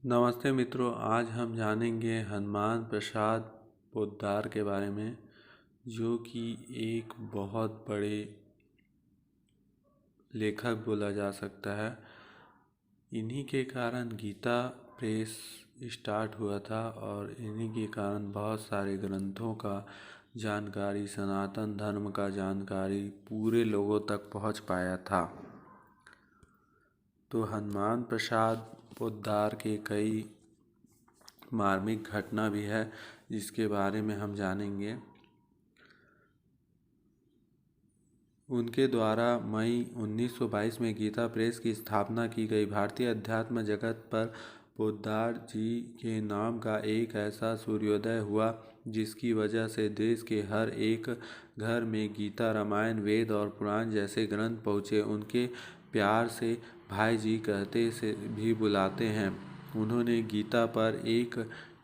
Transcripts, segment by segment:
नमस्ते मित्रों, आज हम जानेंगे हनुमान प्रसाद पोद्दार के बारे में, जो कि एक बहुत बड़े लेखक बोला जा सकता है। इन्हीं के कारण गीता प्रेस स्टार्ट हुआ था और इन्हीं के कारण बहुत सारे ग्रंथों का जानकारी, सनातन धर्म का जानकारी पूरे लोगों तक पहुंच पाया था। तो हनुमान प्रसाद पोद्दार के कई मार्मिक घटना भी है, जिसके बारे में हम जानेंगे। उनके द्वारा मई 1922 में गीता प्रेस की स्थापना की गई। भारतीय अध्यात्म जगत पर पोद्दार जी के नाम का एक ऐसा सूर्योदय हुआ जिसकी वजह से देश के हर एक घर में गीता, रामायण, वेद और पुराण जैसे ग्रंथ पहुँचे। उनके प्यार से भाई जी कहते से भी बुलाते हैं। उन्होंने गीता पर एक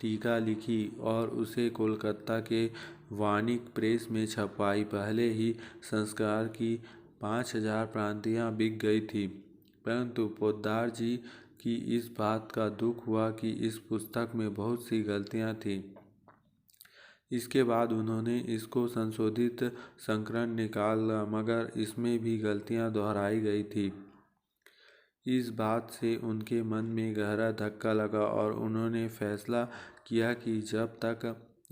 टीका लिखी और उसे कोलकाता के वाणिक प्रेस में छपवाई। पहले ही संस्कार की 5000 प्रतियां बिक गई थी, परंतु पोद्दार जी की इस बात का दुख हुआ कि इस पुस्तक में बहुत सी गलतियां थीं। इसके बाद उन्होंने इसको संशोधित संस्करण निकाला, मगर इसमें भी गलतियां दोहराई गई थी। इस बात से उनके मन में गहरा धक्का लगा और उन्होंने फैसला किया कि जब तक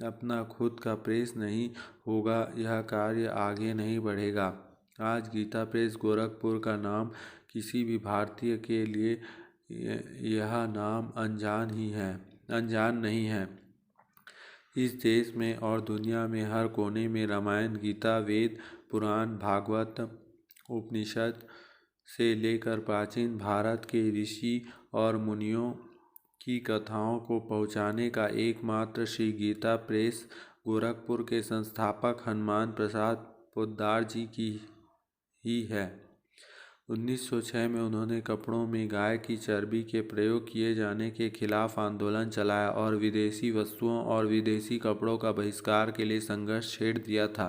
अपना खुद का प्रेस नहीं होगा, यह कार्य आगे नहीं बढ़ेगा। आज गीता प्रेस गोरखपुर का नाम किसी भी भारतीय के लिए यह नाम अनजान नहीं है। इस देश में और दुनिया में हर कोने में रामायण, गीता, वेद, पुराण, भागवत, उपनिषद से लेकर प्राचीन भारत के ऋषि और मुनियों की कथाओं को पहुंचाने का एकमात्र श्री गीता प्रेस गोरखपुर के संस्थापक हनुमान प्रसाद पोद्दार जी की ही है। 1906 में उन्होंने कपड़ों में गाय की चर्बी के प्रयोग किए जाने के खिलाफ आंदोलन चलाया और विदेशी वस्तुओं और विदेशी कपड़ों का बहिष्कार के लिए संघर्ष छेड़ दिया था।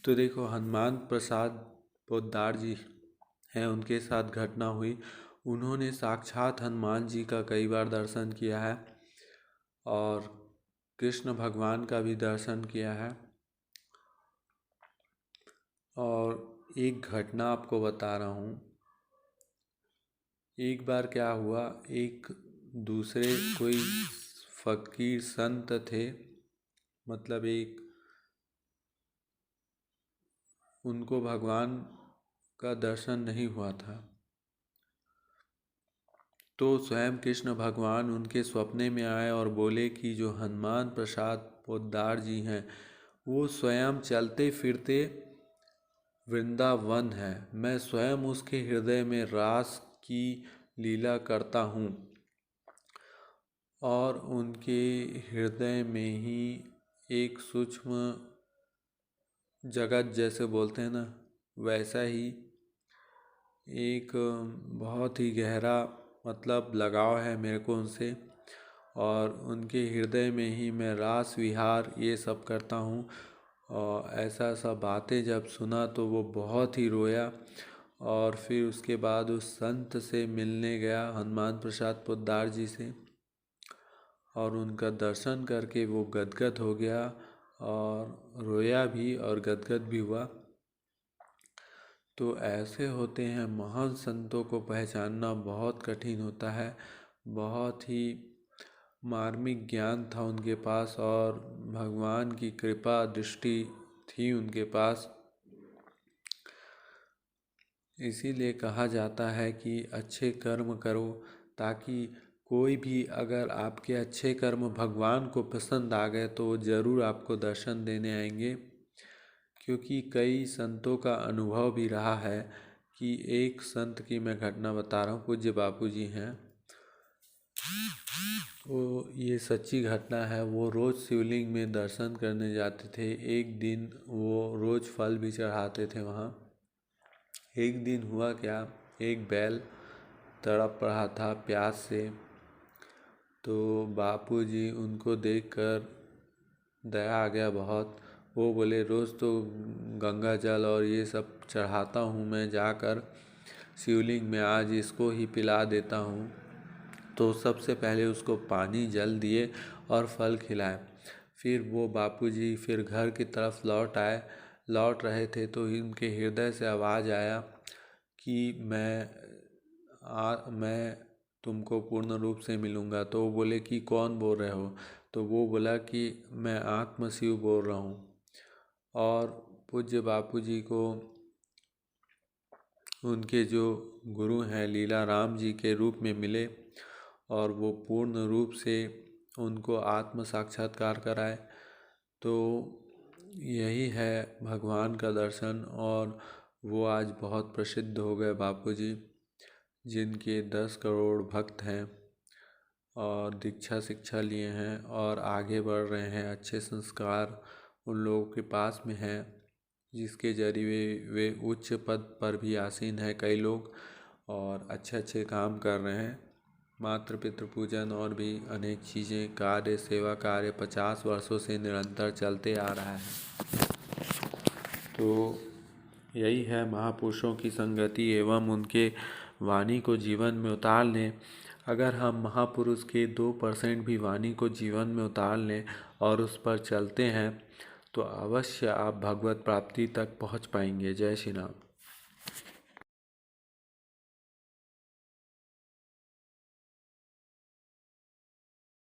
तो देखो, हनुमान प्रसाद पोद्दार जी हैं, उनके साथ घटना हुई। उन्होंने साक्षात हनुमान जी का कई बार दर्शन किया है और कृष्ण भगवान का भी दर्शन किया है। और एक घटना आपको बता रहा हूँ। एक बार क्या हुआ, एक दूसरे कोई फकीर संत थे, मतलब उनको भगवान का दर्शन नहीं हुआ था। तो स्वयं कृष्ण भगवान उनके स्वप्ने में आए और बोले कि जो हनुमान प्रसाद पोद्दार जी हैं, वो स्वयं चलते फिरते वृंदावन है। मैं स्वयं उसके हृदय में रास की लीला करता हूँ और उनके हृदय में ही एक सूक्ष्म जगत जैसे बोलते हैं ना, वैसा ही एक बहुत ही गहरा मतलब लगाव है मेरे को उनसे। और उनके हृदय में ही मैं रास विहार ये सब करता हूँ। और ऐसा सब बातें जब सुना तो वो बहुत ही रोया और फिर उसके बाद उस संत से मिलने गया, हनुमान प्रसाद पोद्दार जी से, और उनका दर्शन करके वो गदगद हो गया और रोया भी और गदगद भी हुआ। तो ऐसे होते हैं, महान संतों को पहचानना बहुत कठिन होता है। बहुत ही मार्मिक ज्ञान था उनके पास और भगवान की कृपा दृष्टि थी उनके पास। इसीलिए कहा जाता है कि अच्छे कर्म करो, ताकि कोई भी अगर आपके अच्छे कर्म भगवान को पसंद आ गए तो ज़रूर आपको दर्शन देने आएंगे। क्योंकि कई संतों का अनुभव भी रहा है कि एक संत की मैं घटना बता रहा हूँ, पूज्य बापू जी हैं, वो ये सच्ची घटना है। वो रोज़ शिवलिंग में दर्शन करने जाते थे। एक दिन वो रोज़ फल भी चढ़ाते थे वहाँ। एक दिन हुआ क्या, एक बैल तड़प रहा था प्यास से। तो बापूजी उनको देखकर दया आ गया बहुत। वो बोले, रोज़ तो गंगा जल और ये सब चढ़ाता हूँ मैं जाकर शिवलिंग में, आज इसको ही पिला देता हूँ। तो सबसे पहले उसको पानी जल दिए और फल खिलाए। फिर वो बापूजी फिर घर की तरफ लौट रहे थे तो इनके हृदय से आवाज़ आया कि मैं तुमको पूर्ण रूप से मिलूँगा। तो वो बोले कि कौन बोल रहे हो? तो वो बोला कि मैं आत्म शिव बोल रहा हूँ। और पूज्य बापूजी को उनके जो गुरु हैं लीला राम जी के रूप में मिले और वो पूर्ण रूप से उनको आत्म साक्षात्कार कराए। तो यही है भगवान का दर्शन। और वो आज बहुत प्रसिद्ध हो गए बापूजी, जिनके 10 करोड़ भक्त हैं और दीक्षा शिक्षा लिए हैं और आगे बढ़ रहे हैं। अच्छे संस्कार उन लोगों के पास में हैं, जिसके जरिए वे उच्च पद पर भी आसीन हैं कई लोग, और अच्छे अच्छे काम कर रहे हैं। मातृ पितृ पूजन और भी अनेक चीज़ें कार्य सेवा कार्य 50 वर्षों से निरंतर चलते आ रहा है। तो यही है महापुरुषों की संगति एवं उनके वाणी को जीवन में उतार लें। अगर हम महापुरुष के 2% भी वाणी को जीवन में उतार लें और उस पर चलते हैं तो अवश्य आप भगवत प्राप्ति तक पहुंच पाएंगे। जय श्री राम।